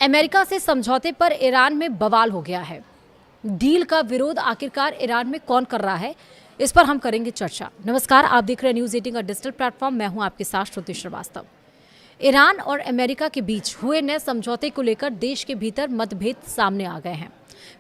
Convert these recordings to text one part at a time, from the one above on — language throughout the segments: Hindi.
अमेरिका से समझौते पर ईरान में बवाल हो गया है। डील का विरोध आखिरकार ईरान में कौन कर रहा है, इस पर हम करेंगे चर्चा। नमस्कार, आप देख रहे हैं न्यूज़ 18 का डिजिटल प्लेटफॉर्म। मैं हूं आपके साथ श्रुति श्रीवास्तव। ईरान और अमेरिका के बीच हुए नए समझौते को लेकर देश के भीतर मतभेद सामने आ गए हैं।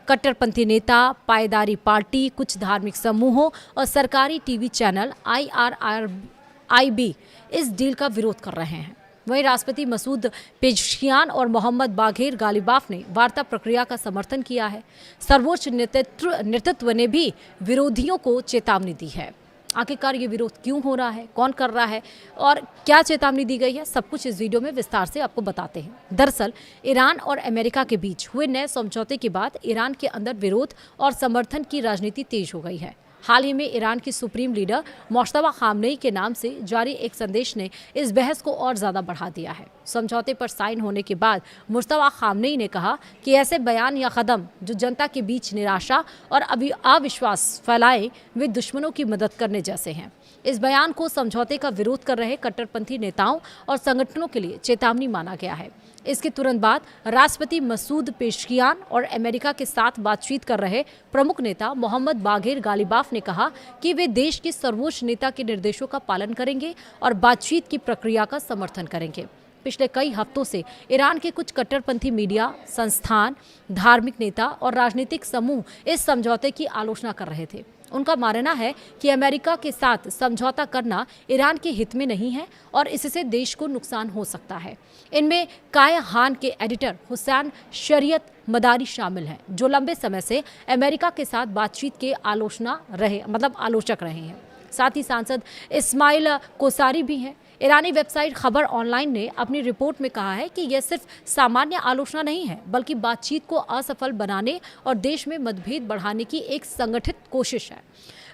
कट्टरपंथी नेता, पायदारी पार्टी, कुछ धार्मिक समूहों और सरकारी टीवी चैनल IRIB इस डील का विरोध कर रहे हैं। वहीं राष्ट्रपति मसूद पेज़ेश्कियान और मोहम्मद बाघेर गालिबाफ ने वार्ता प्रक्रिया का समर्थन किया है। सर्वोच्च नेतृत्व ने भी विरोधियों को चेतावनी दी है। आखिरकार ये विरोध क्यों हो रहा है, कौन कर रहा है और क्या चेतावनी दी गई है, सब कुछ इस वीडियो में विस्तार से आपको बताते हैं। दरअसल ईरान और अमेरिका के बीच हुए नए समझौते के बाद ईरान के अंदर विरोध और समर्थन की राजनीति तेज हो गई है। हाल ही में ईरान की सुप्रीम लीडर मुश्तबा खामनेई के नाम से जारी एक संदेश ने इस बहस को और ज़्यादा बढ़ा दिया है। समझौते पर साइन होने के बाद मुश्तबा खामनेई ने कहा कि ऐसे बयान या कदम जो जनता के बीच निराशा और अविश्वास फैलाएं, वे दुश्मनों की मदद करने जैसे हैं। इस बयान को समझौते का विरोध कर रहे कट्टरपंथी नेताओं और संगठनों के लिए चेतावनी माना गया है। इसके तुरंत बाद राष्ट्रपति मसूद पेज़ेश्कियान और अमेरिका के साथ बातचीत कर रहे प्रमुख नेता मोहम्मद बाघेर गालिबाफ ने कहा कि वे देश के सर्वोच्च नेता के निर्देशों का पालन करेंगे और बातचीत की प्रक्रिया का समर्थन करेंगे। पिछले कई हफ्तों से ईरान के कुछ कट्टरपंथी मीडिया संस्थान, धार्मिक नेता और राजनीतिक समूह इस समझौते की आलोचना कर रहे थे। उनका मानना है कि अमेरिका के साथ समझौता करना ईरान के हित में नहीं है और इससे देश को नुकसान हो सकता है। इनमें कायहान के एडिटर हुसैन शरीयत मदारी शामिल हैं, जो लंबे समय से अमेरिका के साथ बातचीत के आलोचक रहे हैं। साथ ही सांसद इस्माइल कोसारी भी हैं। ईरानी वेबसाइट खबर ऑनलाइन ने अपनी रिपोर्ट में कहा है कि यह सिर्फ सामान्य आलोचना नहीं है, बल्कि बातचीत को असफल बनाने और देश में मतभेद बढ़ाने की एक संगठित कोशिश है।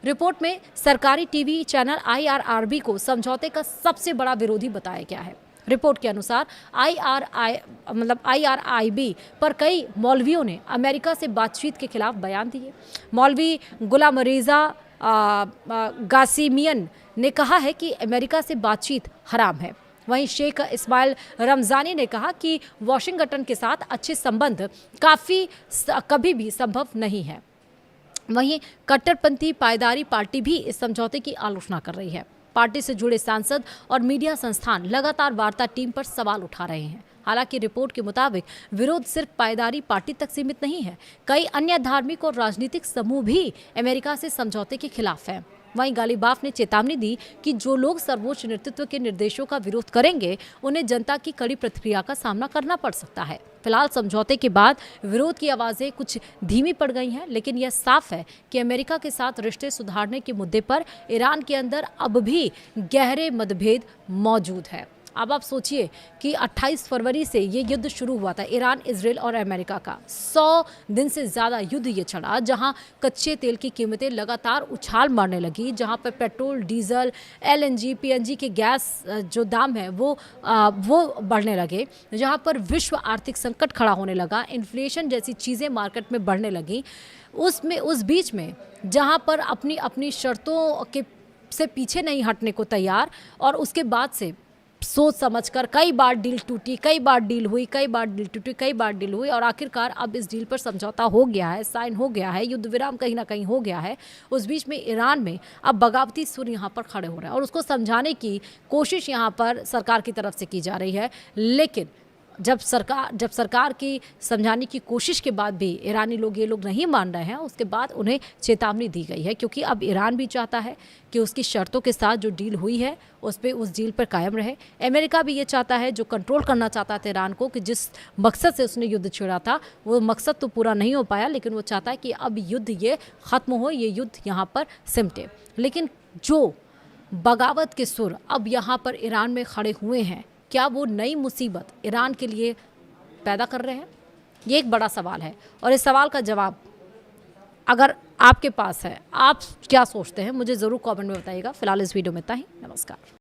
रिपोर्ट में सरकारी टीवी चैनल IRIB को समझौते का सबसे बड़ा विरोधी बताया गया है। रिपोर्ट के अनुसार IRIB पर कई मौलवियों ने अमेरिका से बातचीत के खिलाफ बयान दिए। मौलवी गुलाम रज़ा गासिमियन ने कहा है कि अमेरिका से बातचीत हराम है। वहीं शेख इस्माइल रमजानी ने कहा कि वाशिंगटन के साथ अच्छे संबंध कभी भी संभव नहीं है। वहीं कट्टरपंथी पायदारी पार्टी भी इस समझौते की आलोचना कर रही है। पार्टी से जुड़े सांसद और मीडिया संस्थान लगातार वार्ता टीम पर सवाल उठा रहे हैं। हालांकि रिपोर्ट के मुताबिक विरोध सिर्फ पायदारी पार्टी तक सीमित नहीं है। कई अन्य धार्मिक और राजनीतिक समूह भी अमेरिका से समझौते के खिलाफ हैं। वहीं गालिबाफ ने चेतावनी दी कि जो लोग सर्वोच्च नेतृत्व के निर्देशों का विरोध करेंगे, उन्हें जनता की कड़ी प्रतिक्रिया का सामना करना पड़ सकता है। फिलहाल समझौते के बाद विरोध की आवाज़ें कुछ धीमी पड़ गई हैं, लेकिन यह साफ है कि अमेरिका के साथ रिश्ते सुधारने के मुद्दे पर ईरान के अंदर अब भी गहरे मतभेद मौजूद है। अब आप सोचिए कि 28 फरवरी से ये युद्ध शुरू हुआ था, ईरान, इजराइल और अमेरिका का 100 दिन से ज़्यादा युद्ध ये चला, जहां कच्चे तेल की कीमतें लगातार उछाल मारने लगी, जहां पर पेट्रोल, डीजल, LNG, PNG के गैस जो दाम है वो बढ़ने लगे, जहां पर विश्व आर्थिक संकट खड़ा होने लगा, इन्फ्लेशन जैसी चीज़ें मार्केट में बढ़ने लगी। उस बीच में जहां पर अपनी अपनी शर्तों से पीछे नहीं हटने को तैयार, और उसके बाद से सोच समझकर कई बार डील टूटी, कई बार डील हुई, कई बार डील टूटी, कई बार डील हुई, और आखिरकार अब इस डील पर समझौता हो गया है, साइन हो गया है, युद्ध विराम कहीं ना कहीं हो गया है। उस बीच में ईरान में अब बगावती सुर यहाँ पर खड़े हो रहे हैं और उसको समझाने की कोशिश यहाँ पर सरकार की तरफ से की जा रही है। लेकिन जब सरकार की समझाने की कोशिश के बाद भी ईरानी लोग ये लोग नहीं मान रहे हैं, उसके बाद उन्हें चेतावनी दी गई है, क्योंकि अब ईरान भी चाहता है कि उसकी शर्तों के साथ जो डील हुई है उस डील पर कायम रहे। अमेरिका भी ये चाहता है, जो कंट्रोल करना चाहता था ईरान को, कि जिस मकसद से उसने युद्ध छेड़ा था वो मकसद तो पूरा नहीं हो पाया, लेकिन वो चाहता है कि अब युद्ध ये ख़त्म हो, ये युद्ध यहाँ पर सिमटे। लेकिन जो बगावत के सुर अब यहाँ पर ईरान में खड़े हुए हैं, क्या वो नई मुसीबत ईरान के लिए पैदा कर रहे हैं? ये एक बड़ा सवाल है और इस सवाल का जवाब अगर आपके पास है, आप क्या सोचते हैं, मुझे ज़रूर कमेंट में बताइएगा। फिलहाल इस वीडियो में इतना ही। नमस्कार।